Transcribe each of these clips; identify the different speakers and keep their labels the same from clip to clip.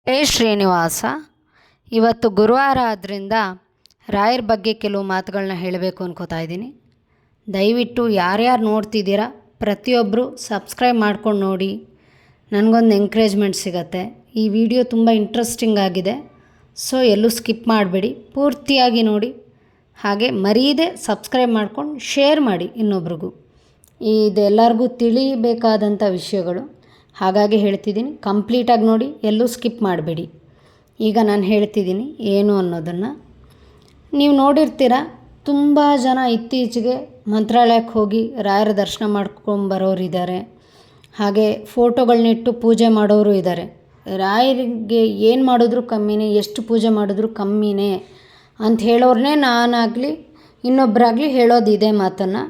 Speaker 1: ಶ್ರೀನಿವಾಸ. ಇವತ್ತು ಗುರುವಾರ ಆದ್ದರಿಂದ ರಾಯರ ಬಗ್ಗೆ ಕೆಲವು ಮಾತುಗಳನ್ನ ಹೇಳಬೇಕು ಅನ್ಕೋತಾ ಇದ್ದೀನಿ. ದಯವಿಟ್ಟು ಯಾರ್ಯಾರು ನೋಡ್ತಿದ್ದೀರಾ ಪ್ರತಿಯೊಬ್ಬರು ಸಬ್ಸ್ಕ್ರೈಬ್ ಮಾಡ್ಕೊಂಡು ನೋಡಿ, ನನಗೊಂದು ಎಂಕರೇಜ್ಮೆಂಟ್ ಸಿಗತ್ತೆ. ಈ ವಿಡಿಯೋ ತುಂಬ ಇಂಟ್ರೆಸ್ಟಿಂಗ್ ಆಗಿದೆ, ಸೊ ಎಲ್ಲೂ ಸ್ಕಿಪ್ ಮಾಡಬೇಡಿ, ಪೂರ್ತಿಯಾಗಿ ನೋಡಿ. ಹಾಗೆ ಮರೀದೆ ಸಬ್ಸ್ಕ್ರೈಬ್ ಮಾಡ್ಕೊಂಡು ಶೇರ್ ಮಾಡಿ ಇನ್ನೊಬ್ರಿಗೂ. ಇದೆಲ್ಲರಿಗೂ ತಿಳಿಬೇಕಾದಂಥ ವಿಷಯಗಳು, ಹಾಗಾಗಿ ಹೇಳ್ತಿದ್ದೀನಿ. ಕಂಪ್ಲೀಟಾಗಿ ನೋಡಿ, ಎಲ್ಲೂ ಸ್ಕಿಪ್ ಮಾಡಬೇಡಿ. ಈಗ ನಾನು ಹೇಳ್ತಿದ್ದೀನಿ ಏನು ಅನ್ನೋದನ್ನು. ನೀವು ನೋಡಿರ್ತೀರ, ತುಂಬ ಜನ ಇತ್ತೀಚೆಗೆ ಮಂತ್ರಾಲಯಕ್ಕೆ ಹೋಗಿ ರಾಯರ ದರ್ಶನ ಮಾಡ್ಕೊಂಬರೋರಿದ್ದಾರೆ. ಹಾಗೆ ಫೋಟೋಗಳನ್ನಿಟ್ಟು ಪೂಜೆ ಮಾಡೋರು ಇದ್ದಾರೆ. ರಾಯರಿಗೆ ಏನು ಮಾಡಿದ್ರೂ ಕಮ್ಮಿನೇ, ಎಷ್ಟು ಪೂಜೆ ಮಾಡಿದ್ರೂ ಕಮ್ಮಿನೇ ಅಂತ ಹೇಳೋರನ್ನೇ ನಾನಾಗಲಿ ಇನ್ನೊಬ್ಬರಾಗಲಿ ಹೇಳೋದು ಇದೇ ಮಾತನ್ನು.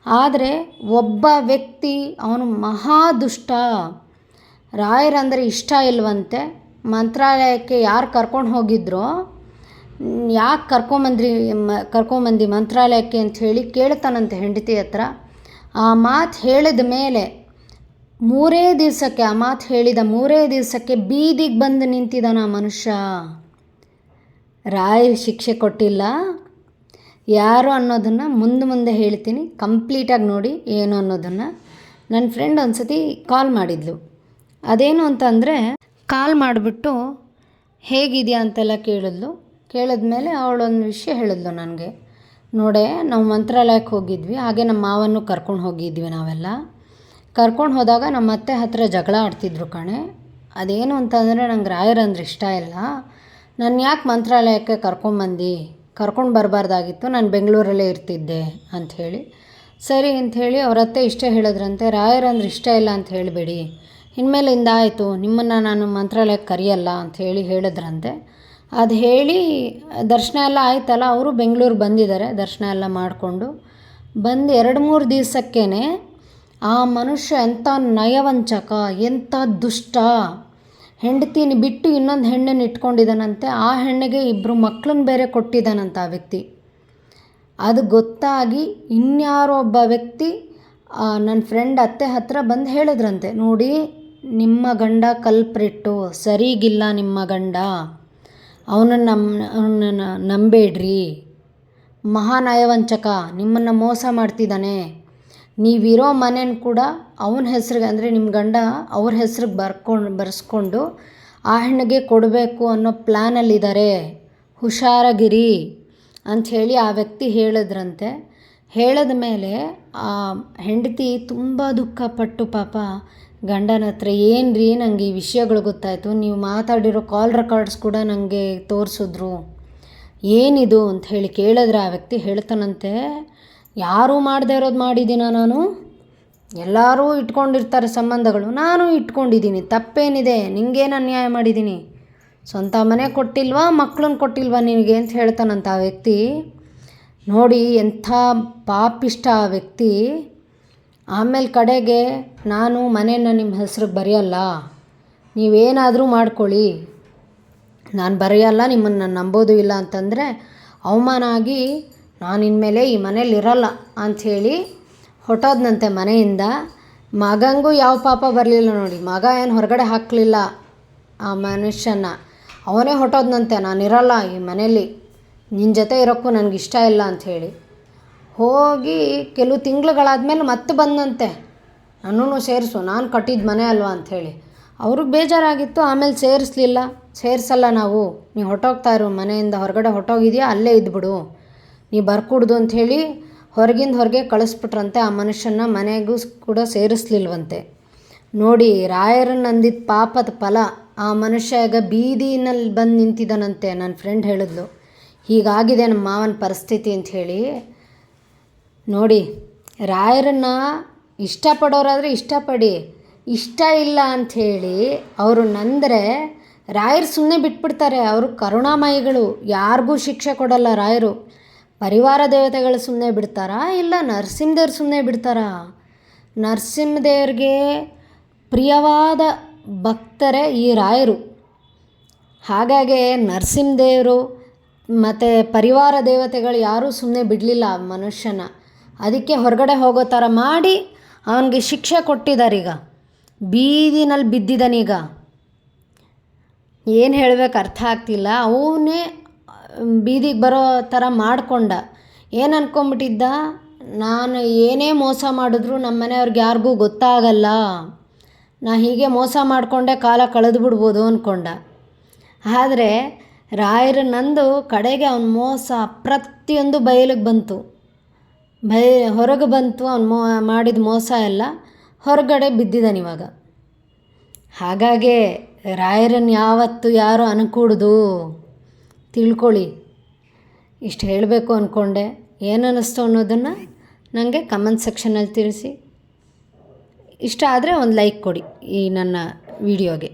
Speaker 1: ಆದರೆ ಒಬ್ಬ ವ್ಯಕ್ತಿ ಅವನು ಮಹಾದುಷ್ಟ, ರಾಯರಂದರೆ ಇಷ್ಟ ಇಲ್ವಂತೆ. ಮಂತ್ರಾಲಯಕ್ಕೆ ಯಾರು ಕರ್ಕೊಂಡು ಹೋಗಿದ್ರೋ, ಯಾಕೆ ಕರ್ಕೊಂಬಂದು ಮಂತ್ರಾಲಯಕ್ಕೆ ಅಂಥೇಳಿ ಕೇಳ್ತಾನಂತೆ ಹೆಂಡತಿ ಹತ್ರ. ಆ ಮಾತು ಹೇಳಿದ ಮೇಲೆ ಆ ಮಾತು ಹೇಳಿದ ಮೂರೇ ದಿವಸಕ್ಕೆ ಬೀದಿಗೆ ಬಂದು ನಿಂತಿದ್ದಾನ ಆ ಮನುಷ್ಯ. ರಾಯರು ಶಿಕ್ಷೆ ಕೊಟ್ಟಿಲ್ಲ ಯಾರು ಅನ್ನೋದನ್ನು ಮುಂದೆ ಹೇಳ್ತೀನಿ. ಕಂಪ್ಲೀಟಾಗಿ ನೋಡಿ ಏನು ಅನ್ನೋದನ್ನು. ನನ್ನ ಫ್ರೆಂಡ್ ಒಂದು ಸತಿ ಕಾಲ್ ಮಾಡಿದ್ಲು. ಅದೇನು ಅಂತಂದರೆ, ಕಾಲ್ ಮಾಡಿಬಿಟ್ಟು ಹೇಗಿದೆಯಾ ಅಂತೆಲ್ಲ ಕೇಳಿದ್ಮೇಲೆ ಅವಳೊಂದು ವಿಷಯ ಹೇಳಿದ್ಲು ನನಗೆ. ನೋಡೆ, ನಾವು ಮಂತ್ರಾಲಯಕ್ಕೆ ಹೋಗಿದ್ವಿ, ಹಾಗೆ ನಮ್ಮ ಮಾವನ್ನು ಕರ್ಕೊಂಡು ಹೋಗಿದ್ವಿ. ನಾವೆಲ್ಲ ಕರ್ಕೊಂಡು ಹೋದಾಗ ನಮ್ಮ ಅತ್ತೆ ಹತ್ರ ಜಗಳ ಆಡ್ತಿದ್ರು ಕಣೆ. ಅದೇನು ಅಂತಂದರೆ, ನಂಗೆ ರಾಯರಂದ್ರೆ ಇಷ್ಟ ಇಲ್ಲ, ನಾನು ಯಾಕೆ ಮಂತ್ರಾಲಯಕ್ಕೆ ಕರ್ಕೊಂಡು ಬರಬಾರ್ದಾಗಿತ್ತು, ನಾನು ಬೆಂಗಳೂರಲ್ಲೇ ಇರ್ತಿದ್ದೆ ಅಂಥೇಳಿ. ಸರಿ ಅಂಥೇಳಿ ಅವ್ರ ಅತ್ತೆ ಇಷ್ಟೇ ಹೇಳಿದ್ರಂತೆ, ರಾಯರಂದ್ರೆ ಇಷ್ಟ ಇಲ್ಲ ಅಂತ ಹೇಳಬೇಡಿ, ಇನ್ಮೇಲಿಂದ ಆಯಿತು, ನಿಮ್ಮನ್ನು ನಾನು ಮಂತ್ರಾಲಯಕ್ಕೆ ಕರೆಯಲ್ಲ ಅಂಥೇಳಿ ಹೇಳಿದ್ರಂತೆ. ಅದು ಹೇಳಿ ದರ್ಶನ ಎಲ್ಲ ಆಯ್ತಲ್ಲ, ಅವರು ಬೆಂಗಳೂರಿಗೆ ಬಂದಿದ್ದಾರೆ. ದರ್ಶನ ಎಲ್ಲ ಮಾಡಿಕೊಂಡು ಬಂದು 2-3 ದಿವಸಕ್ಕೇ ಆ ಮನುಷ್ಯ ಎಂಥ ನಯವಂಚಕ, ಎಂಥ ದುಷ್ಟ, ಹೆಂಡತಿನ ಬಿಟ್ಟು ಇನ್ನೊಂದು ಹೆಣ್ಣನ್ನು ಇಟ್ಕೊಂಡಿದ್ದಾನಂತೆ. ಆ ಹೆಣ್ಣಿಗೆ 2 ಮಕ್ಕಳನ್ನ ಬೇರೆ ಕೊಟ್ಟಿದ್ದಾನಂತ ಆ ವ್ಯಕ್ತಿ. ಅದು ಗೊತ್ತಾಗಿ ಇನ್ಯಾರೋ ಒಬ್ಬ ವ್ಯಕ್ತಿ ನನ್ನ ಫ್ರೆಂಡ್ ಅತ್ತೆ ಹತ್ರ ಬಂದು ಹೇಳಿದ್ರಂತೆ, ನೋಡಿ ನಿಮ್ಮ ಗಂಡ ಕಲ್ಪ್ರಿಟ್ಟು, ಸರಿಗಿಲ್ಲ ನಿಮ್ಮ ಗಂಡ, ಅವನನ್ನು ನಂಬೇಡ್ರಿ, ಮಹಾನಯವಂಚಕ, ನಿಮ್ಮನ್ನು ಮೋಸ ಮಾಡ್ತಿದ್ದಾನೆ. ನೀವಿರೋ ಮನೇನ ಕೂಡ ಅವನ ಹೆಸ್ರಿಗೆ, ಅಂದರೆ ನಿಮ್ಮ ಗಂಡ ಅವ್ರ ಹೆಸ್ರಿಗೆ ಬರೆಸ್ಕೊಂಡು ಆ ಹೆಣ್ಣಿಗೆ ಕೊಡಬೇಕು ಅನ್ನೋ ಪ್ಲ್ಯಾನಲ್ಲಿದ್ದಾರೆ, ಹುಷಾರಾಗಿರಿ ಅಂಥೇಳಿ ಆ ವ್ಯಕ್ತಿ ಹೇಳಿದ್ರಂತೆ. ಹೇಳಿದ ಮೇಲೆ ಆ ಹೆಂಡತಿ ತುಂಬ ದುಃಖಪಟ್ಟು ಪಾಪ ಗಂಡನ ಹತ್ರ, ಏನು ರೀ, ನನಗೆ ಈ ವಿಷಯಗಳು ಗೊತ್ತಾಯಿತು, ನೀವು ಮಾತಾಡಿರೋ ಕಾಲ್ ರೆಕಾರ್ಡ್ಸ್ ಕೂಡ ನನಗೆ ತೋರಿಸಿದ್ರು, ಏನಿದು ಅಂತ ಹೇಳಿ ಕೇಳಿದ್ರೆ ಆ ವ್ಯಕ್ತಿ ಹೇಳ್ತಾನಂತೆ, ಯಾರೂ ಮಾಡದೇ ಇರೋದು ಮಾಡಿದ್ದೀನ ನಾನು, ಎಲ್ಲರೂ ಇಟ್ಕೊಂಡಿರ್ತಾರೆ ಸಂಬಂಧಗಳು, ನಾನು ಇಟ್ಕೊಂಡಿದ್ದೀನಿ, ತಪ್ಪೇನಿದೆ, ನಿಂಗೇನು ಅನ್ಯಾಯ ಮಾಡಿದ್ದೀನಿ, ಸ್ವಂತ ಮನೆ ಕೊಟ್ಟಿಲ್ವಾ, ಮಕ್ಕಳನ್ನ ಕೊಟ್ಟಿಲ್ವಾ ನಿನಗೆ ಅಂತ ಹೇಳ್ತಾನಂತ ಆ ವ್ಯಕ್ತಿ. ನೋಡಿ ಎಂಥ ಪಾಪಿಷ್ಟ ಆ ವ್ಯಕ್ತಿ. ಆಮೇಲೆ ಕಡೆಗೆ, ನಾನು ಮನೇನ ನಿಮ್ಮ ಹೆಸ್ರಿಗೆ ಬರೆಯಲ್ಲ, ನೀವೇನಾದರೂ ಮಾಡ್ಕೊಳ್ಳಿ, ನಾನು ಬರೆಯಲ್ಲ, ನಿಮ್ಮನ್ನು ನಂಬೋದು ಇಲ್ಲ ಅಂತಂದರೆ ಅವಮಾನ ಆಗಿ ನಾನು ಇನ್ಮೇಲೆ ಈ ಮನೇಲಿ ಇರಲ್ಲ ಅಂಥೇಳಿ ಹೊಟ್ಟೋದ್ನಂತೆ ಮನೆಯಿಂದ. ಮಗಂಗೂ ಯಾವ ಪಾಪ ಬರಲಿಲ್ಲ ನೋಡಿ, ಮಗ ಏನು ಹೊರಗಡೆ ಹಾಕಲಿಲ್ಲ ಆ ಮನುಷ್ಯನ, ಅವನೇ ಹೊಟ್ಟೋದ್ನಂತೆ, ನಾನಿರಲ್ಲ ಈ ಮನೇಲಿ, ನಿನ್ನ ಜೊತೆ ಇರೋಕ್ಕೂ ನನಗಿಷ್ಟ ಇಲ್ಲ ಅಂಥೇಳಿ. ಹೋಗಿ ಕೆಲವು ತಿಂಗಳುಗಳಾದಮೇಲೆ ಮತ್ತೆ ಬಂದಂತೆ, ನನ್ನೂ ಸೇರಿಸು, ನಾನು ಕಟ್ಟಿದ ಮನೆ ಅಲ್ವಾ ಅಂಥೇಳಿ. ಅವ್ರಿಗೆ ಬೇಜಾರಾಗಿತ್ತು. ಆಮೇಲೆ ಸೇರಿಸಲ್ಲ ನಾವು, ನೀವು ಹೊಟ್ಟೋಗ್ತಾ ಇರು, ಮನೆಯಿಂದ ಹೊರಗಡೆ ಹೊಟ್ಟೋಗಿದೆಯಾ ಅಲ್ಲೇ ಇದ್ಬಿಡು, ನೀವು ಬರ್ಕೂಡ್ದು ಅಂಥೇಳಿ ಹೊರಗೆ ಕಳಿಸ್ಬಿಟ್ರಂತೆ. ಆ ಮನುಷ್ಯನ ಮನೆಗೂ ಕೂಡ ಸೇರಿಸ್ಲಿಲ್ವಂತೆ. ನೋಡಿ, ರಾಯರನ್ನು ಅಂದಿದ್ದ ಪಾಪದ ಫಲ. ಆ ಮನುಷ್ಯ ಈಗ ಬೀದಿನಲ್ಲಿ ಬಂದು ನಿಂತಿದ್ದಾನಂತೆ. ನನ್ನ ಫ್ರೆಂಡ್ ಹೇಳಿದ್ಲು, ಹೀಗಾಗಿದೆ ನಮ್ಮ ಮಾವನ ಪರಿಸ್ಥಿತಿ ಅಂಥೇಳಿ. ನೋಡಿ, ರಾಯರನ್ನು ಇಷ್ಟಪಡೋರಾದರೆ ಇಷ್ಟಪಡಿ, ಇಷ್ಟ ಇಲ್ಲ ಅಂಥೇಳಿ ಅವರು ನಂದರೆ ರಾಯರು ಸುಮ್ಮನೆ ಬಿಟ್ಬಿಡ್ತಾರೆ. ಅವರು ಕರುಣಾಮಯಿಗಳು, ಯಾರಿಗೂ ಶಿಕ್ಷೆ ಕೊಡಲ್ಲ ರಾಯರು. ಪರಿವಾರ ದೇವತೆಗಳು ಸುಮ್ಮನೆ ಬಿಡ್ತಾರಾ, ಇಲ್ಲ ನರಸಿಂಹದೇವ್ರು ಸುಮ್ಮನೆ ಬಿಡ್ತಾರಾ? ನರಸಿಂಹದೇವ್ರಿಗೆ ಪ್ರಿಯವಾದ ಭಕ್ತರೇ ಈ ರಾಯರು. ಹಾಗಾಗಿ ನರಸಿಂಹದೇವರು ಮತ್ತು ಪರಿವಾರ ದೇವತೆಗಳು ಯಾರೂ ಸುಮ್ಮನೆ ಬಿಡಲಿಲ್ಲ ಆ ಮನುಷ್ಯನ. ಅದಕ್ಕೆ ಹೊರಗಡೆ ಹೋಗೋ ಥರ ಮಾಡಿ ಅವನಿಗೆ ಶಿಕ್ಷೆ ಕೊಟ್ಟಿದ್ದಾರೀಗ. ಬೀದಿನಲ್ಲಿ ಬಿದ್ದಿದ್ದಾನೀಗ. ಏನು ಹೇಳ್ಬೇಕು ಅರ್ಥ ಆಗ್ತಿಲ್ಲ. ಅವನೇ ಬೀದಿಗೆ ಬರೋ ಥರ ಮಾಡಿಕೊಂಡ. ಏನು ಅಂದ್ಕೊಂಬಿಟ್ಟಿದ್ದ, ನಾನು ಏನೇ ಮೋಸ ಮಾಡಿದ್ರು ನಮ್ಮ ಮನೆಯವ್ರಿಗೆ ಯಾರಿಗೂ ಗೊತ್ತಾಗಲ್ಲ, ನಾ ಹೀಗೆ ಮೋಸ ಮಾಡಿಕೊಂಡೆ ಕಾಲ ಕಳೆದು ಬಿಡ್ಬೋದು ಅಂದ್ಕೊಂಡ. ಆದರೆ ರಾಯರನ್ನಂದು ಕಡೆಗೆ ಅವನ ಮೋಸ ಪ್ರತಿಯೊಂದು ಬಯಲಿಗೆ ಬಂತು. ಹೊರಗೆ ಬಂತು. ಅವನು ಮಾಡಿದ ಮೋಸ ಎಲ್ಲ ಹೊರಗಡೆ ಬಿದ್ದಿದ್ದಾನಿವಾಗ. ಹಾಗಾಗಿ ರಾಯರನ್ನು ಯಾವತ್ತೂ ಯಾರು ಅನ್ಕೂಡ್ದು, ತಿಳ್ಕೊಳ್ಳಿ. ಇಷ್ಟು ಹೇಳಬೇಕು ಅಂದ್ಕೊಂಡೆ. ಏನು ಅನ್ನಿಸ್ತು ಅನ್ನೋದನ್ನು ನನಗೆ ಕಮೆಂಟ್ ಸೆಕ್ಷನಲ್ಲಿ ತಿಳಿಸಿ. ಇಷ್ಟ ಆದರೆ ಒಂದು ಲೈಕ್ ಕೊಡಿ ಈ ನನ್ನ ವಿಡಿಯೋಗೆ.